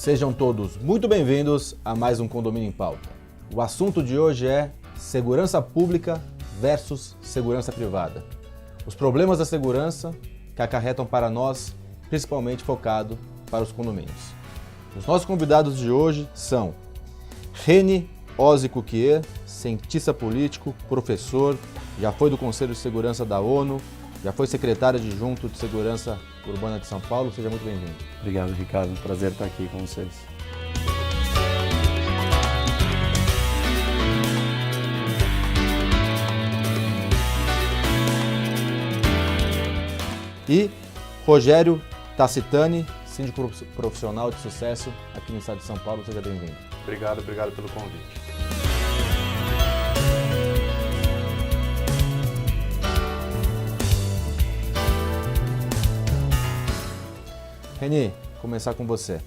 Sejam todos muito bem-vindos a mais um Condomínio em Pauta. O assunto de hoje é segurança pública versus segurança privada. Os problemas da segurança que acarretam para nós, principalmente focado para os condomínios. Os nossos convidados de hoje são Reni Ozzy Cuquier, cientista político, professor, já foi do Conselho de Segurança da ONU, já foi secretário adjunto de Segurança Urbana de São Paulo. Seja muito bem-vindo. Obrigado, Ricardo. Prazer estar aqui com vocês. E Rogério Tacitani, síndico profissional de sucesso aqui no estado de São Paulo. Seja bem-vindo. Obrigado pelo convite. Reni, começar com você.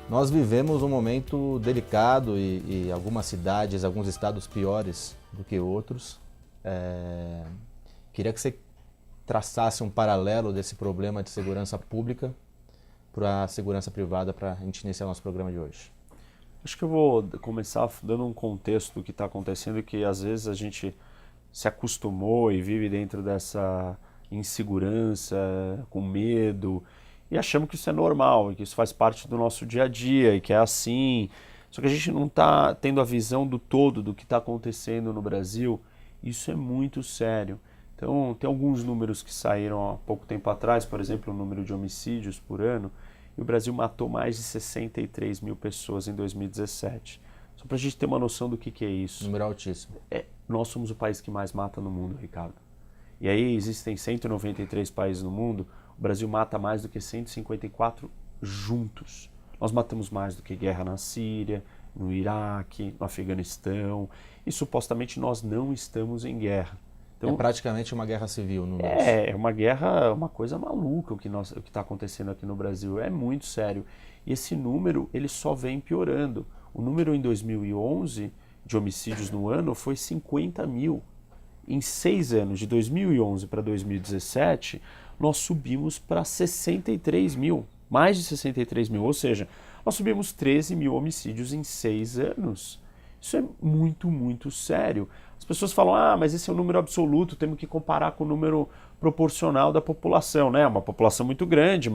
Nós vivemos um momento delicado e algumas cidades, alguns estados piores do que outros. Queria que você traçasse um paralelo desse problema de segurança pública para a segurança privada para a gente iniciar nosso programa de hoje. Acho que eu vou começar dando um contexto do que está acontecendo, que às vezes a gente se acostumou e vive dentro dessa insegurança, com medo, e achamos que isso é normal, e que isso faz parte do nosso dia a dia, e que é assim. Só que a gente não está tendo a visão do todo do que está acontecendo no Brasil. Isso é muito sério. Então, tem alguns números que saíram há pouco tempo atrás, por exemplo, o número de homicídios por ano, e o Brasil matou mais de 63 mil pessoas em 2017. Só para a gente ter uma noção do que é isso. Número altíssimo. Nós somos o país que mais mata no mundo, Ricardo. E aí existem 193 países no mundo, o Brasil mata mais do que 154 juntos. Nós matamos mais do que guerra na Síria, no Iraque, no Afeganistão, e supostamente nós não estamos em guerra. Então, é praticamente uma guerra civil no nosso. É uma guerra, uma coisa maluca o que está acontecendo aqui no Brasil. É muito sério. E esse número, ele só vem piorando. O número em 2011 de homicídios no ano foi 50 mil. Em 6 anos, de 2011 para 2017, nós subimos para 63 mil. Mais de 63 mil. Ou seja, nós subimos 13 mil homicídios em 6 anos. Isso é muito, muito sério. As pessoas falam, mas esse é o número absoluto, temos que comparar com o número proporcional da população, né? Uma população muito grande,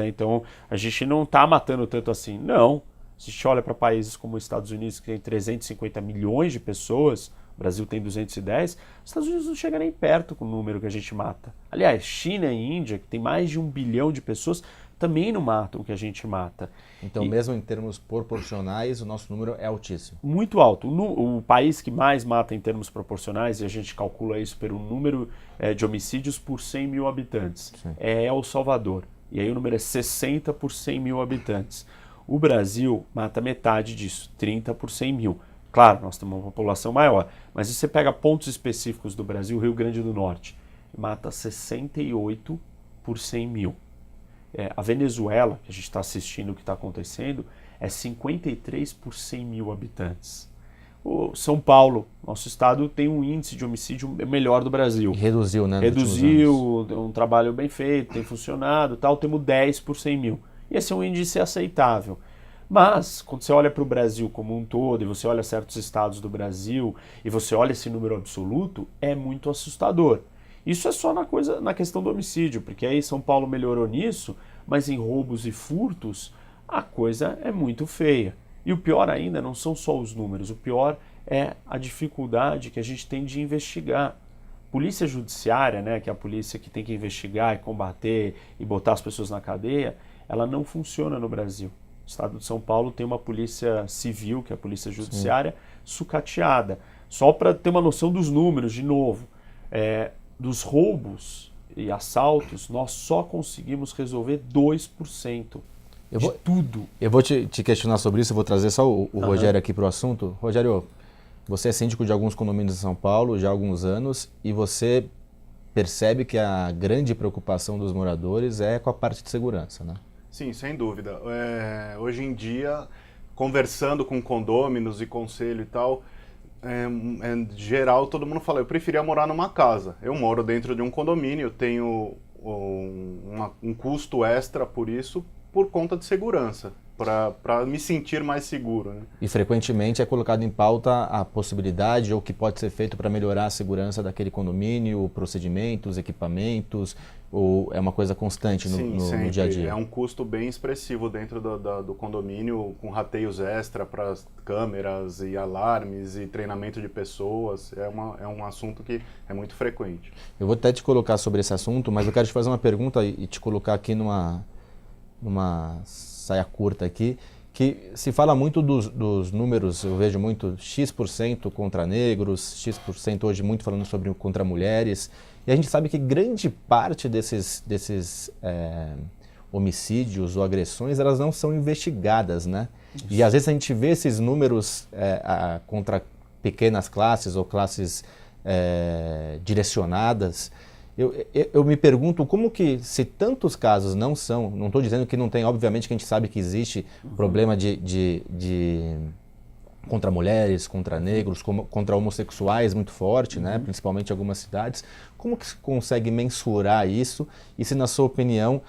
então a gente não está matando tanto assim. Não. Se a gente olha para países como os Estados Unidos, que tem 350 milhões de pessoas, o Brasil tem 210, os Estados Unidos não chega nem perto com o número que a gente mata. Aliás, China e Índia, que tem mais de 1 bilhão de pessoas, também não matam o que a gente mata. Então, mesmo em termos proporcionais, o nosso número é altíssimo. Muito alto. O país que mais mata em termos proporcionais, e a gente calcula isso pelo número de homicídios por 100 mil habitantes, é El Salvador. E aí o número é 60 por 100 mil habitantes. O Brasil mata metade disso, 30 por 100 mil. Claro, nós temos uma população maior, mas se você pega pontos específicos do Brasil, Rio Grande do Norte, mata 68 por 100 mil. A Venezuela, que a gente está assistindo o que está acontecendo, é 53 por 100 mil habitantes. O São Paulo, nosso estado, tem um índice de homicídio melhor do Brasil. E reduziu, né? Reduziu, um trabalho bem feito, tem funcionado, tal, temos 10 por 100 mil. E esse é um índice aceitável. Mas, quando você olha para o Brasil como um todo, e você olha certos estados do Brasil, e você olha esse número absoluto, é muito assustador. Isso é só na questão do homicídio, porque aí São Paulo melhorou nisso, mas em roubos e furtos a coisa é muito feia. E o pior ainda não são só os números, o pior é a dificuldade que a gente tem de investigar. Polícia judiciária, né, que é a polícia que tem que investigar e combater e botar as pessoas na cadeia, ela não funciona no Brasil. O estado de São Paulo tem uma polícia civil, que é a polícia judiciária, sucateada. Só para ter uma noção dos números, de novo, dos roubos e assaltos, nós só conseguimos resolver 2% de tudo. Eu vou te questionar sobre isso, eu vou trazer só o Rogério aqui para o assunto. Rogério, você é síndico de alguns condomínios em São Paulo já há alguns anos e você percebe que a grande preocupação dos moradores é com a parte de segurança, né? Sim, sem dúvida. Hoje em dia, conversando com condôminos e conselho e tal, em geral, todo mundo fala, eu preferia morar numa casa. Eu moro dentro de um condomínio, eu tenho um custo extra por isso, por conta de segurança, para me sentir mais seguro, né? E frequentemente é colocado em pauta a possibilidade ou o que pode ser feito para melhorar a segurança daquele condomínio, procedimentos, equipamentos, ou é uma coisa constante no dia a dia? É um custo bem expressivo dentro do condomínio, com rateios extra para câmeras e alarmes e treinamento de pessoas. É um assunto que é muito frequente. Eu vou até te colocar sobre esse assunto, mas eu quero te fazer uma pergunta e te colocar aqui numa saia curta aqui, que se fala muito dos números, eu vejo muito X% contra negros, X% hoje muito falando sobre contra mulheres, e a gente sabe que grande parte desses homicídios ou agressões, elas não são investigadas, né? Isso. E às vezes a gente vê esses números contra pequenas classes ou classes direcionadas. Eu me pergunto como que, se tantos casos não estou dizendo que não tem, obviamente que a gente sabe que existe problema de contra mulheres, contra negros, contra homossexuais muito forte, né? Principalmente em algumas cidades. Como que se consegue mensurar isso e se, na sua opinião,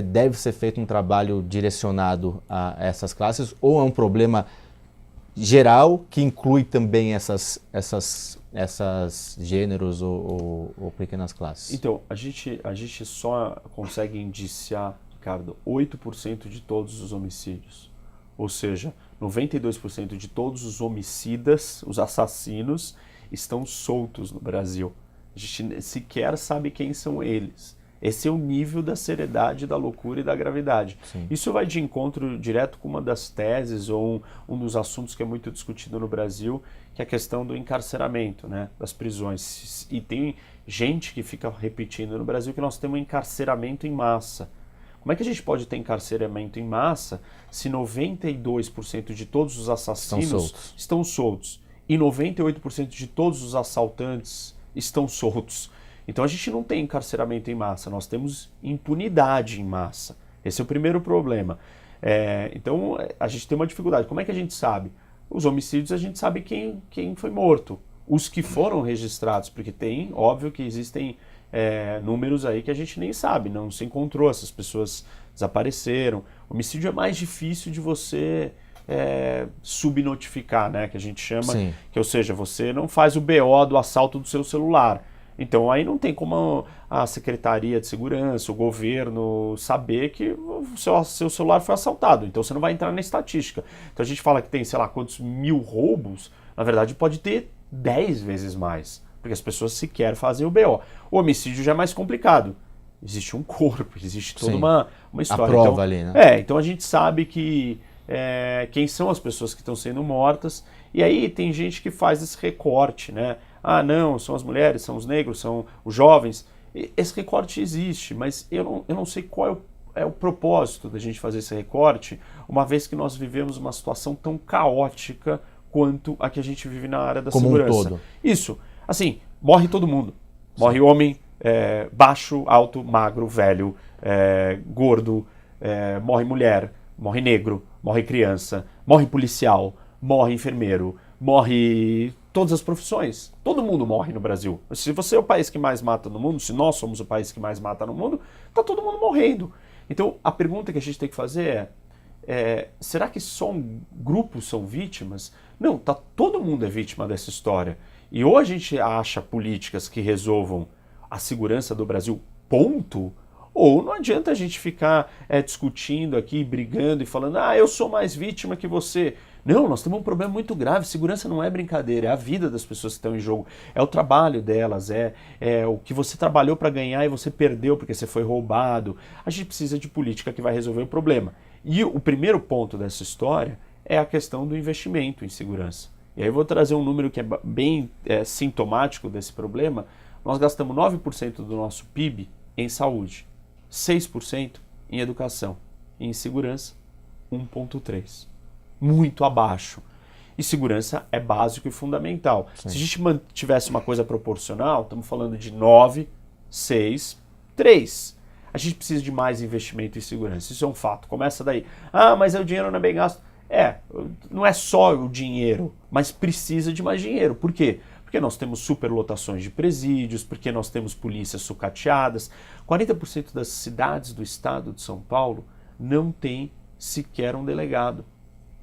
deve ser feito um trabalho direcionado a essas classes ou é um problema geral que inclui também essas gêneros ou pequenas classes? Então, a gente só consegue indiciar, Ricardo, 8% de todos os homicídios. Ou seja, 92% de todos os homicidas, os assassinos, estão soltos no Brasil. A gente sequer sabe quem são eles. Esse é o nível da seriedade, da loucura e da gravidade. Sim. Isso vai de encontro direto com uma das teses ou um dos assuntos que é muito discutido no Brasil, que é a questão do encarceramento, né, das prisões. E tem gente que fica repetindo no Brasil que nós temos um encarceramento em massa. Como é que a gente pode ter encarceramento em massa se 92% de todos os assassinos estão soltos e 98% de todos os assaltantes estão soltos? Então a gente não tem encarceramento em massa, nós temos impunidade em massa. Esse é o primeiro problema. Então a gente tem uma dificuldade. Como é que a gente sabe? Os homicídios a gente sabe quem foi morto. Os que foram registrados, porque tem, óbvio que existem números aí que a gente nem sabe, não se encontrou, essas pessoas desapareceram. Homicídio é mais difícil de você subnotificar, né, que a gente chama, Sim. que, ou seja, você não faz o BO do assalto do seu celular. Então aí não tem como a Secretaria de Segurança, o governo saber que o seu celular foi assaltado. Então você não vai entrar na estatística. Então a gente fala que tem, sei lá, quantos mil roubos, na verdade pode ter 10 vezes mais, porque as pessoas sequer fazem o BO. O homicídio já é mais complicado. Existe um corpo, existe toda uma história. A prova então, ali, né? Então a gente sabe que quem são as pessoas que estão sendo mortas, e aí tem gente que faz esse recorte, né? Ah, não, são as mulheres, são os negros, são os jovens. Esse recorte existe, mas eu não sei qual é o propósito da gente fazer esse recorte, uma vez que nós vivemos uma situação tão caótica quanto a que a gente vive na área da segurança. Como um todo. Isso. Assim, morre todo mundo. Morre homem, baixo, alto, magro, velho, gordo, morre mulher, morre negro, morre criança, morre policial, morre enfermeiro, morre todas as profissões. Todo mundo morre no Brasil. Se você é o país que mais mata no mundo, se nós somos o país que mais mata no mundo, está todo mundo morrendo. Então, a pergunta que a gente tem que fazer será que só grupos são vítimas? Não, todo mundo é vítima dessa história. E ou a gente acha políticas que resolvam a segurança do Brasil, ponto, ou não adianta a gente ficar discutindo aqui, brigando e falando, eu sou mais vítima que você. Não, nós temos um problema muito grave. Segurança não é brincadeira, é a vida das pessoas que estão em jogo, é o trabalho delas, é o que você trabalhou para ganhar e você perdeu porque você foi roubado. A gente precisa de política que vai resolver o problema. E o primeiro ponto dessa história é a questão do investimento em segurança. E aí eu vou trazer um número que é bem sintomático desse problema. Nós gastamos 9% do nosso PIB em saúde, 6% em educação e em segurança, 1,3%. Muito abaixo. E segurança é básico e fundamental. Sim. Se a gente mantivesse uma coisa proporcional, estamos falando de 9, 6, 3. A gente precisa de mais investimento em segurança. Isso é um fato. Começa daí. Mas o dinheiro não é bem gasto. Não é só o dinheiro, mas precisa de mais dinheiro. Por quê? Porque nós temos superlotações de presídios, porque nós temos polícias sucateadas. 40% das cidades do estado de São Paulo não tem sequer um delegado.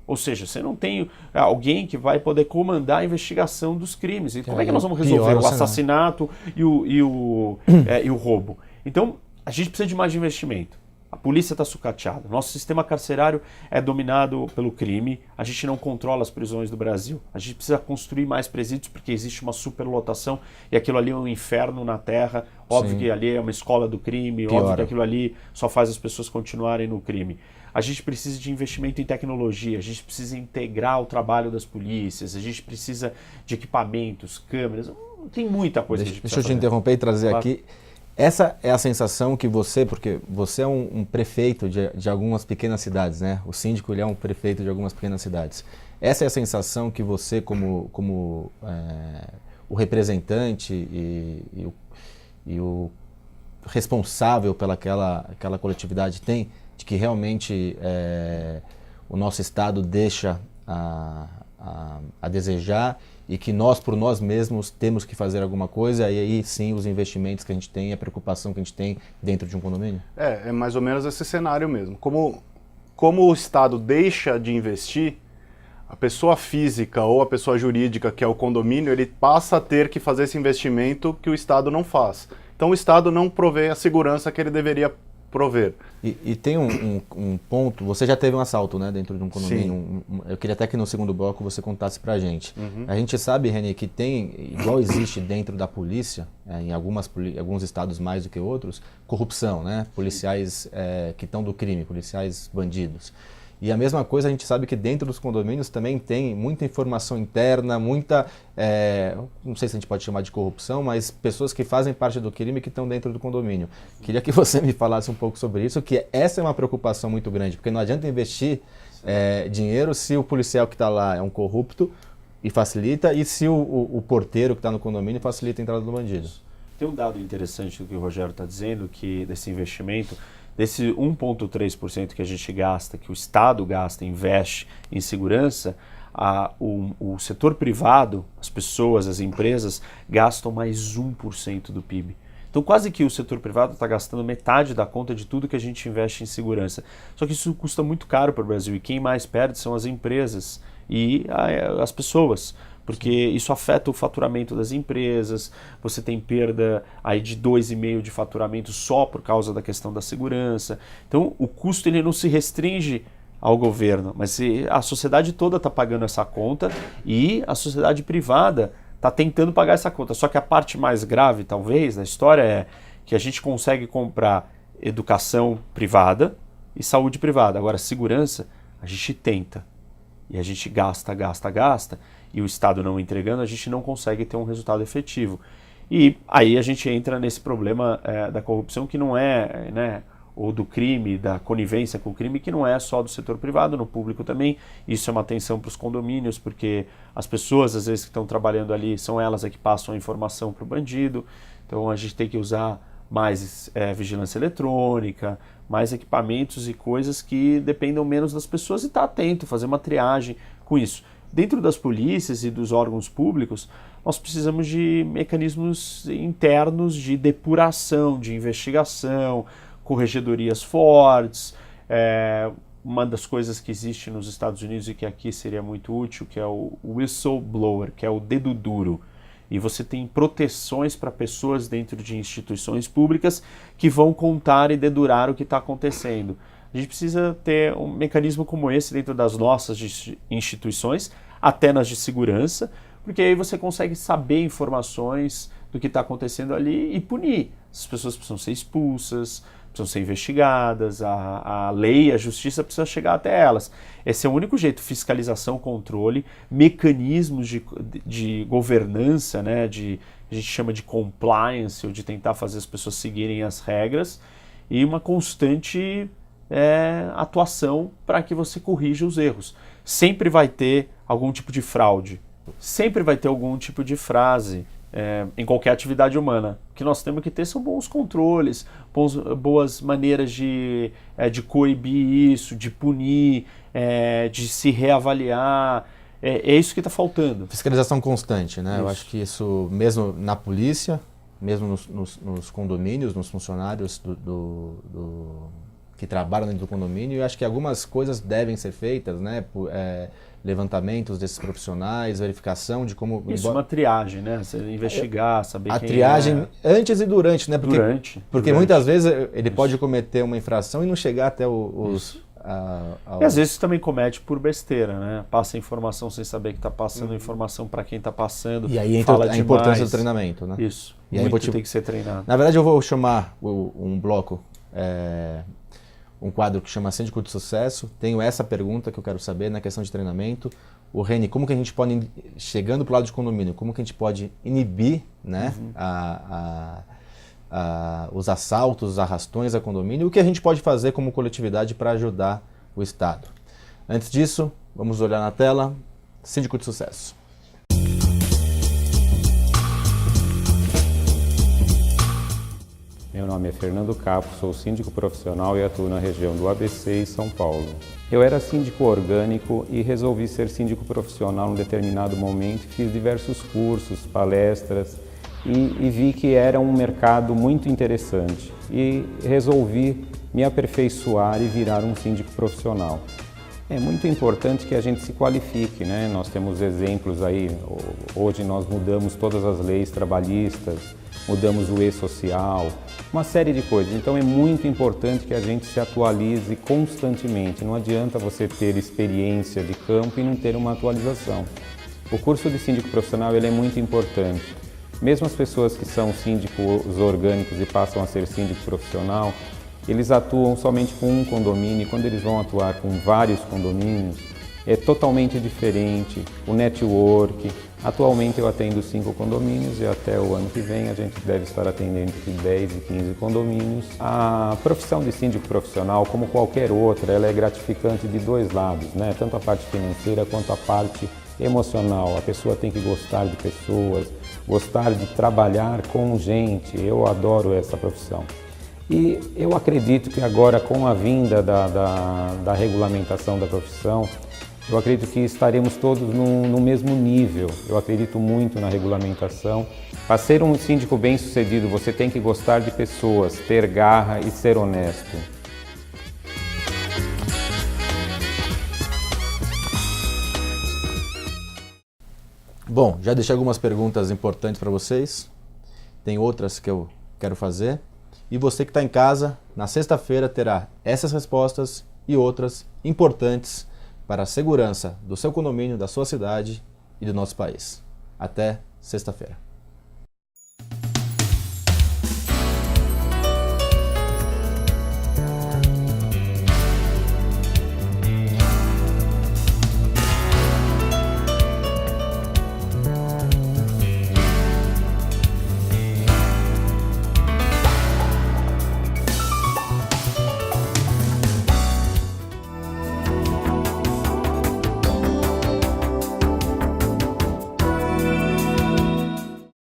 Ou seja, você não tem alguém que vai poder comandar a investigação dos crimes. E como é que nós vamos resolver o assassinato e o roubo? Então, a gente precisa de mais investimento. A polícia está sucateada. Nosso sistema carcerário é dominado pelo crime. A gente não controla as prisões do Brasil. A gente precisa construir mais presídios porque existe uma superlotação e aquilo ali é um inferno na terra. Óbvio que ali é uma escola do crime. Óbvio que aquilo ali só faz as pessoas continuarem no crime. A gente precisa de investimento em tecnologia. A gente precisa integrar o trabalho das polícias. A gente precisa de equipamentos, câmeras. Tem muita coisa que a gente precisa fazer. Deixa eu te interromper e trazer aqui. Essa é a sensação que você, porque você é um prefeito de algumas pequenas cidades, né? O síndico ele é um prefeito de algumas pequenas cidades. Essa é a sensação que você, como o representante e o responsável pelaquela coletividade tem, de que realmente o nosso Estado deixa a desejar e que nós, por nós mesmos, temos que fazer alguma coisa, e aí sim os investimentos que a gente tem, a preocupação que a gente tem dentro de um condomínio? É mais ou menos esse cenário mesmo. Como o Estado deixa de investir, a pessoa física ou a pessoa jurídica, que é o condomínio, ele passa a ter que fazer esse investimento que o Estado não faz. Então o Estado não provê a segurança que ele deveria prover. E tem um ponto, você já teve um assalto, né, dentro de um condomínio. Eu queria até que no segundo bloco você contasse pra gente. A gente sabe, Reni, que tem, igual existe dentro da polícia, em alguns estados mais do que outros, corrupção, né? Policiais que estão do crime, policiais bandidos. E a mesma coisa a gente sabe que dentro dos condomínios também tem muita informação interna, muita, não sei se a gente pode chamar de corrupção, mas pessoas que fazem parte do crime que estão dentro do condomínio. Queria que você me falasse um pouco sobre isso, que essa é uma preocupação muito grande, porque não adianta investir dinheiro se o policial que está lá é um corrupto e facilita, e se o porteiro que está no condomínio facilita a entrada do bandido. Tem um dado interessante do que o Rogério está dizendo, que desse investimento, desse 1,3% que a gente gasta, que o Estado gasta, investe em segurança, o setor privado, as pessoas, as empresas, gastam mais 1% do PIB. Então quase que o setor privado está gastando metade da conta de tudo que a gente investe em segurança. Só que isso custa muito caro para o Brasil e quem mais perde são as empresas e as pessoas. Porque isso afeta o faturamento das empresas, você tem perda aí de 2,5% de faturamento só por causa da questão da segurança. Então o custo ele não se restringe ao governo, mas a sociedade toda está pagando essa conta e a sociedade privada está tentando pagar essa conta. Só que a parte mais grave, talvez, da história é que a gente consegue comprar educação privada e saúde privada. Agora, segurança, a gente tenta e a gente gasta, e o Estado não entregando, a gente não consegue ter um resultado efetivo. E aí a gente entra nesse problema da corrupção que não é, né, ou do crime, da conivência com o crime, que não é só do setor privado, no público também. Isso é uma atenção para os condomínios, porque as pessoas, às vezes, que estão trabalhando ali, são elas que passam a informação para o bandido. Então a gente tem que usar mais vigilância eletrônica, mais equipamentos e coisas que dependam menos das pessoas e estar atento, fazer uma triagem com isso. Dentro das polícias e dos órgãos públicos, nós precisamos de mecanismos internos de depuração, de investigação, corregedorias fortes. Uma das coisas que existe nos Estados Unidos e que aqui seria muito útil, que é o whistleblower, que é o dedo duro. E você tem proteções para pessoas dentro de instituições públicas que vão contar e dedurar o que está acontecendo. A gente precisa ter um mecanismo como esse dentro das nossas instituições, até nas de segurança, porque aí você consegue saber informações do que está acontecendo ali e punir. As pessoas precisam ser expulsas, precisam ser investigadas, a lei, a justiça precisa chegar até elas. Esse é o único jeito: fiscalização, controle, mecanismos de governança, né, a gente chama de compliance, ou de tentar fazer as pessoas seguirem as regras, e uma constante atuação para que você corrija os erros. Sempre vai ter algum tipo de fraude, sempre vai ter algum tipo de frase em qualquer atividade humana. O que nós temos que ter são bons controles, boas maneiras de coibir isso, de punir, de se reavaliar. É isso que está faltando. Fiscalização constante, né? Isso. Eu acho que isso, mesmo na polícia, mesmo nos condomínios, nos funcionários que trabalham dentro do condomínio, e eu acho que algumas coisas devem ser feitas, né? Levantamentos desses profissionais, verificação de como... Isso, uma triagem, né? Você investigar, saber a quem triagem antes e durante, né? Porque muitas vezes ele pode cometer uma infração e não chegar até E às vezes também comete por besteira, né? Passa informação sem saber que está passando informação para quem está passando. E aí entra a importância do treinamento, né? Isso. E aí tem que ser treinado. Na verdade, eu vou chamar um bloco, um quadro que chama Síndico de Sucesso. Tenho essa pergunta que eu quero saber na questão de treinamento. O Reni, como que a gente pode, chegando para o lado de condomínio, como que a gente pode inibir, né, os assaltos, os arrastões a condomínio, e o que a gente pode fazer como coletividade para ajudar o Estado. Antes disso, vamos olhar na tela, Síndico de Sucesso. Meu nome é Fernando Capo, sou síndico profissional e atuo na região do ABC e São Paulo. Eu era síndico orgânico e resolvi ser síndico profissional em determinado momento. Fiz diversos cursos, palestras e vi que era um mercado muito interessante e resolvi me aperfeiçoar e virar um síndico profissional. É muito importante que a gente se qualifique, né? Nós temos exemplos aí, hoje nós mudamos todas as leis trabalhistas, mudamos o e-social, uma série de coisas. Então é muito importante que a gente se atualize constantemente. Não adianta você ter experiência de campo e não ter uma atualização. O curso de síndico profissional ele é muito importante. Mesmo as pessoas que são síndicos orgânicos e passam a ser síndico profissional, eles atuam somente com um condomínio, e quando eles vão atuar com vários condomínios, é totalmente diferente. O network, atualmente eu atendo 5 condomínios e até o ano que vem a gente deve estar atendendo entre 10 e 15 condomínios. A profissão de síndico profissional, como qualquer outra, ela é gratificante de dois lados, né? Tanto a parte financeira quanto a parte emocional. A pessoa tem que gostar de pessoas, gostar de trabalhar com gente. Eu adoro essa profissão. E eu acredito que agora, com a vinda da regulamentação da profissão, eu acredito que estaremos todos no mesmo nível. Eu acredito muito na regulamentação. Para ser um síndico bem-sucedido, você tem que gostar de pessoas, ter garra e ser honesto. Bom, já deixei algumas perguntas importantes para vocês. Tem outras que eu quero fazer. E você que está em casa, na sexta-feira terá essas respostas e outras importantes para a segurança do seu condomínio, da sua cidade e do nosso país. Até sexta-feira.